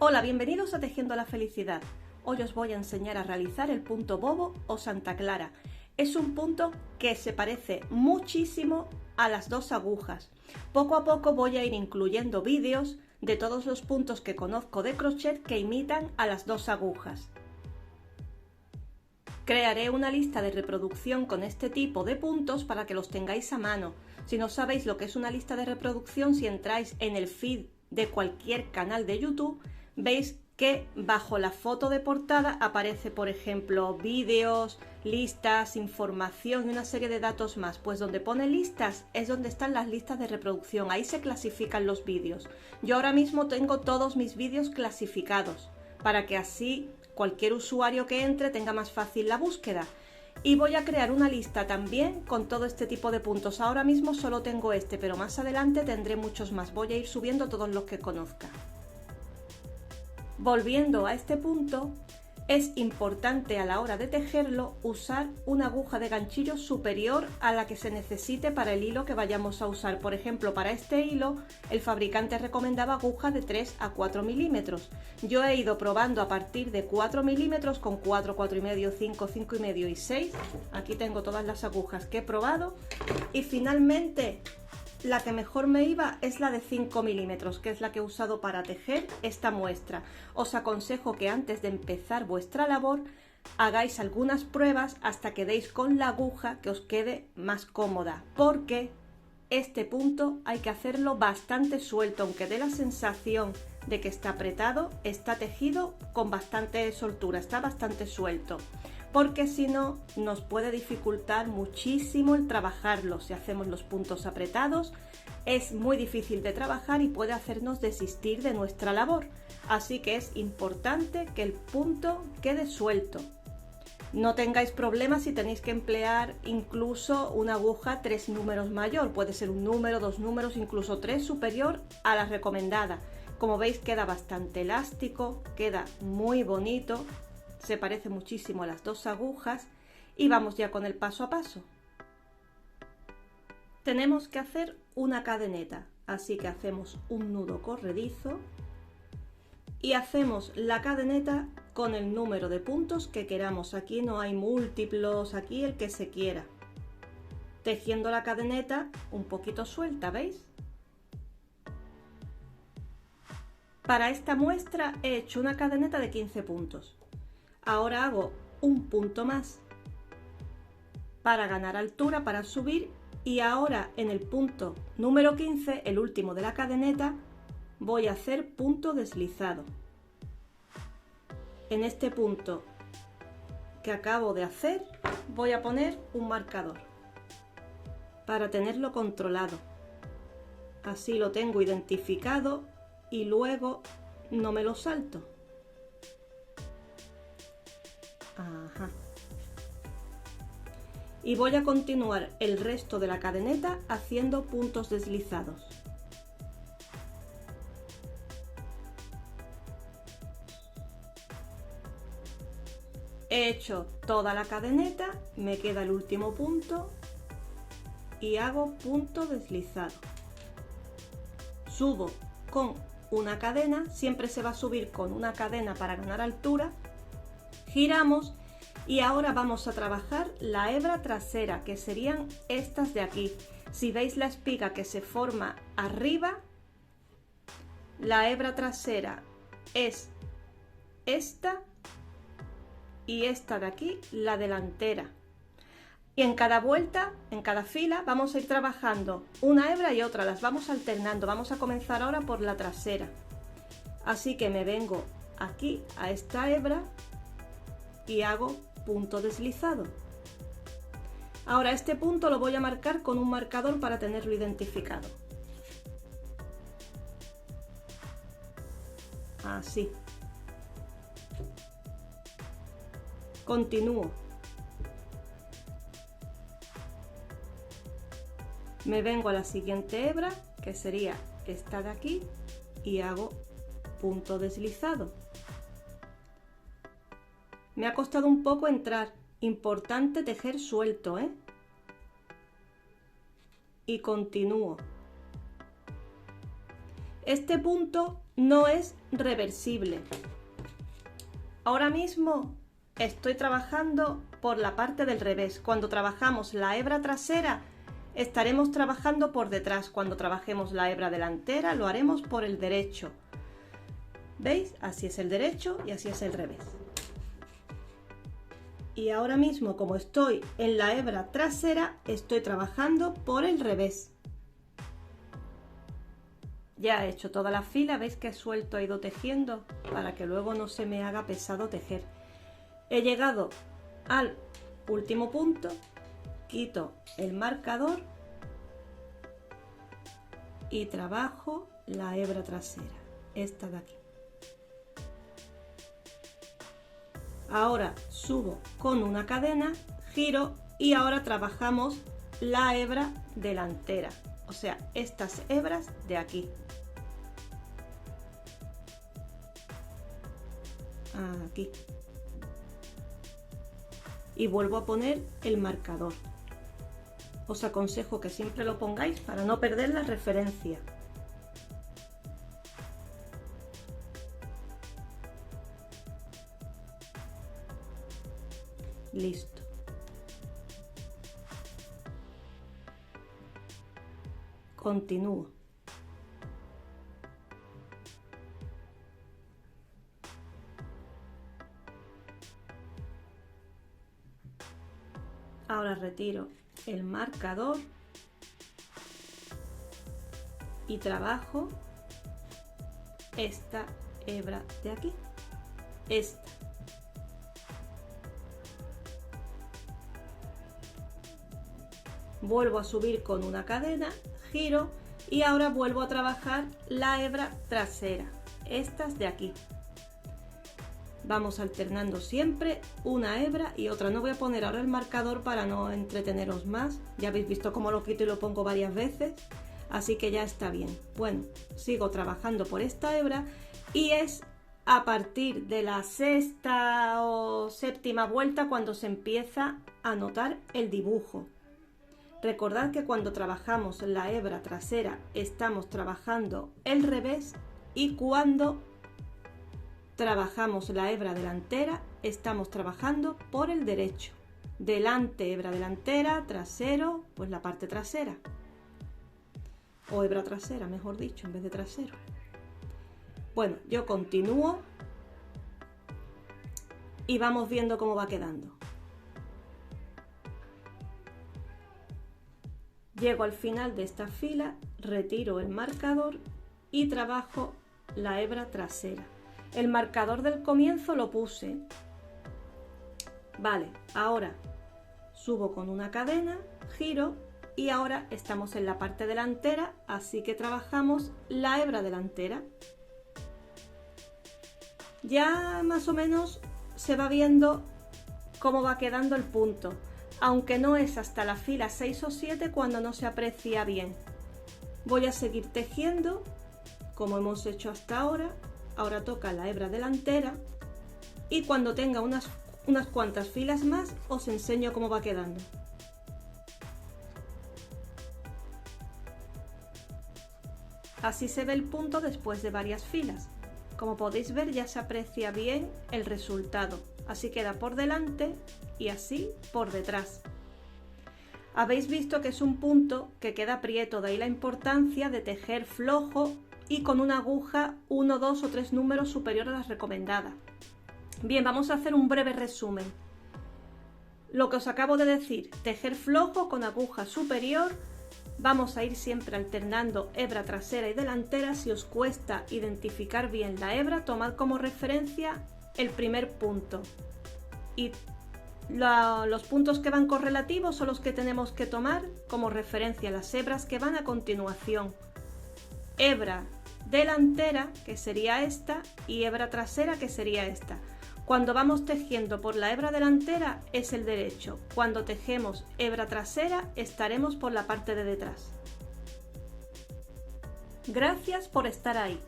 Hola, bienvenidos a Tejiendo la Felicidad. Hoy os voy a enseñar a realizar el punto bobo o Santa Clara. Es un punto que se parece muchísimo a las dos agujas. Poco a poco voy a ir incluyendo vídeos de todos los puntos que conozco de crochet que imitan a las dos agujas. Crearé una lista de reproducción con este tipo de puntos para que los tengáis a mano. Si no sabéis lo que es una lista de reproducción, si entráis en el feed de cualquier canal de YouTube, veis que bajo la foto de portada aparece, por ejemplo, vídeos, listas, información y una serie de datos más. Pues donde pone listas es donde están las listas de reproducción, ahí se clasifican los vídeos. Yo ahora mismo tengo todos mis vídeos clasificados para que así cualquier usuario que entre tenga más fácil la búsqueda. Y voy a crear una lista también con todo este tipo de puntos. Ahora mismo solo tengo este, pero más adelante tendré muchos más. Voy a ir subiendo todos los que conozca. Volviendo a este punto, es importante a la hora de tejerlo usar una aguja de ganchillo superior a la que se necesite para el hilo que vayamos a usar. Por ejemplo, para este hilo el fabricante recomendaba agujas de 3 a 4 milímetros. Yo he ido probando a partir de 4 milímetros con 4, 4,5, 5, 5,5 y 6. Aquí tengo todas las agujas que he probado y finalmente la que mejor me iba es la de 5 milímetros, que es la que he usado para tejer esta muestra. Os aconsejo que antes de empezar vuestra labor hagáis algunas pruebas hasta que deis con la aguja que os quede más cómoda, porque este punto hay que hacerlo bastante suelto, aunque dé la sensación de que está apretado, está tejido con bastante soltura, está bastante suelto, porque si no nos puede dificultar muchísimo el trabajarlo. Si hacemos los puntos apretados es muy difícil de trabajar y puede hacernos desistir de nuestra labor, así que es importante que el punto quede suelto. No tengáis problemas si tenéis que emplear incluso una aguja 3 números mayor, puede ser un número, 2 números, incluso 3 superior a la recomendada. Como veis queda bastante elástico, queda muy bonito. Se parece muchísimo a las dos agujas y vamos ya con el paso a paso. Tenemos que hacer una cadeneta, así que hacemos un nudo corredizo y hacemos la cadeneta con el número de puntos que queramos. Aquí no hay múltiplos, aquí el que se quiera. Tejiendo la cadeneta un poquito suelta, ¿veis? Para esta muestra he hecho una cadeneta de 15 puntos. Ahora hago un punto más para ganar altura, para subir, y ahora en el punto número 15, el último de la cadeneta, voy a hacer punto deslizado. En este punto que acabo de hacer voy a poner un marcador para tenerlo controlado. Así lo tengo identificado y luego no me lo salto. Ajá. Y voy a continuar el resto de la cadeneta haciendo puntos deslizados. He hecho toda la cadeneta, me queda el último punto y hago punto deslizado. Subo con una cadena, siempre se va a subir con una cadena para ganar altura. Giramos y ahora vamos a trabajar la hebra trasera, que serían estas de aquí. Si veis la espiga que se forma arriba, la hebra trasera es esta y esta de aquí, la delantera. Y en cada vuelta, en cada fila, vamos a ir trabajando una hebra y otra, las vamos alternando. Vamos a comenzar ahora por la trasera. Así que me vengo aquí a esta hebra y hago punto deslizado. Ahora este punto lo voy a marcar con un marcador para tenerlo identificado. Así. Continúo. Me vengo a la siguiente hebra, que sería esta de aquí, y hago punto deslizado. Me ha costado un poco entrar, importante tejer suelto, ¿eh? Y continúo. Este punto no es reversible. Ahora mismo estoy trabajando por la parte del revés. Cuando trabajamos la hebra trasera, estaremos trabajando por detrás. Cuando trabajemos la hebra delantera, lo haremos por el derecho. ¿Veis? Así es el derecho y así es el revés. Y ahora mismo, como estoy en la hebra trasera, estoy trabajando por el revés. Ya he hecho toda la fila, veis que suelto he ido tejiendo para que luego no se me haga pesado tejer. He llegado al último punto, quito el marcador y trabajo la hebra trasera, esta de aquí. Ahora subo con una cadena, giro y ahora trabajamos la hebra delantera, o sea, estas hebras de aquí. Aquí. Y vuelvo a poner el marcador. Os aconsejo que siempre lo pongáis para no perder la referencia. Listo. Continúo. Ahora retiro el marcador y trabajo esta hebra de aquí, esta. Vuelvo a subir con una cadena, giro y ahora vuelvo a trabajar la hebra trasera, estas de aquí. Vamos alternando siempre una hebra y otra. No voy a poner ahora el marcador para no entreteneros más. Ya habéis visto cómo lo quito y lo pongo varias veces. Así que ya está bien. Bueno, sigo trabajando por esta hebra y es a partir de la sexta o séptima vuelta cuando se empieza a notar el dibujo. Recordad que cuando trabajamos la hebra trasera estamos trabajando el revés y cuando trabajamos la hebra delantera, estamos trabajando por el derecho. Delante, hebra delantera, trasero, pues la parte trasera. O hebra trasera, mejor dicho, en vez de trasero. Bueno, yo continúo y vamos viendo cómo va quedando. Llego al final de esta fila, retiro el marcador y trabajo la hebra trasera. El marcador del comienzo lo puse. Vale, ahora subo con una cadena, giro y ahora estamos en la parte delantera, así que trabajamos la hebra delantera. Ya más o menos se va viendo cómo va quedando el punto, aunque no es hasta la fila 6 o 7 cuando no se aprecia bien. Voy a seguir tejiendo como hemos hecho hasta ahora. Ahora toca la hebra delantera y cuando tenga unas cuantas filas más os enseño cómo va quedando. Así se ve el punto después de varias filas. Como podéis ver ya se aprecia bien el resultado. Así queda por delante y así por detrás. Habéis visto que es un punto que queda prieto, de ahí la importancia de tejer flojo y con una aguja 1, 2 o 3 números superior a las recomendadas. Bien, vamos a hacer un breve resumen. Lo que os acabo de decir, tejer flojo con aguja superior, vamos a ir siempre alternando hebra trasera y delantera. Si os cuesta identificar bien la hebra, tomad como referencia el primer punto. Y los puntos que van correlativos son los que tenemos que tomar como referencia, las hebras que van a continuación. Hebra delantera, que sería esta, y hebra trasera, que sería esta. Cuando vamos tejiendo por la hebra delantera es el derecho. Cuando tejemos hebra trasera estaremos por la parte de detrás. Gracias por estar ahí.